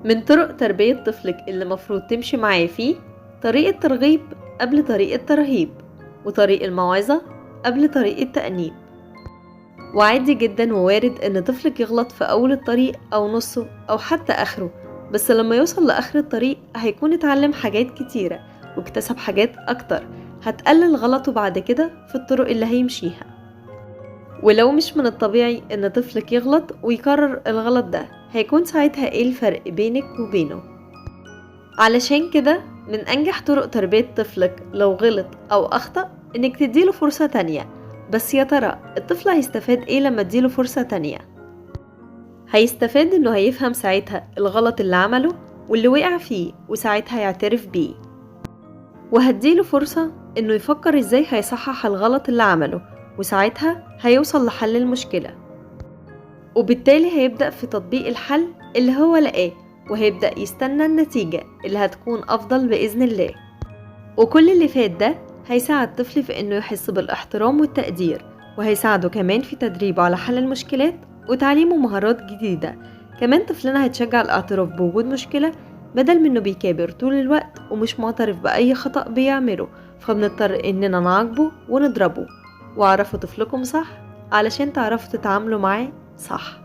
من طرق تربية طفلك اللي مفروض تمشي معاه فيه طريقة ترغيب قبل طريقة ترهيب، وطريق الموعظة قبل طريقة تأنيب. وعادي جدا ووارد ان طفلك يغلط في اول الطريق او نصه او حتى اخره، بس لما يوصل لاخر الطريق هيكون اتعلم حاجات كتيرة واكتسب حاجات اكتر هتقلل غلطه بعد كده في الطرق اللي هيمشيها. ولو مش من الطبيعي ان طفلك يغلط ويكرر الغلط ده، هيكون ساعتها ايه الفرق بينك وبينه؟ علشان كده من انجح طرق تربية طفلك لو غلط او اخطأ انك تديله فرصة تانية. بس يا ترى الطفل هيستفاد ايه لما اديله فرصة تانية؟ هيستفاد انه هيفهم ساعتها الغلط اللي عمله واللي وقع فيه، وساعتها يعترف بيه، وهديله فرصة انه يفكر ازاي هيصحح الغلط اللي عمله، وساعتها هيوصل لحل المشكلة. وبالتالي هيبدأ في تطبيق الحل اللي هو لقاه، وهيبدأ يستنى النتيجة اللي هتكون أفضل بإذن الله. وكل اللي فات ده هيساعد الطفل في إنه يحس بالاحترام والتقدير، وهيساعده كمان في تدريبه على حل المشكلات وتعليمه مهارات جديدة. كمان طفلنا هيتشجع الاعتراف بوجود مشكلة بدل منه بيكابر طول الوقت ومش معترف بأي خطأ بيعمله، فبنضطر إننا نعاقبه ونضربه. وعرفوا طفلكم صح علشان تعرفوا تتعاملوا معاه صح.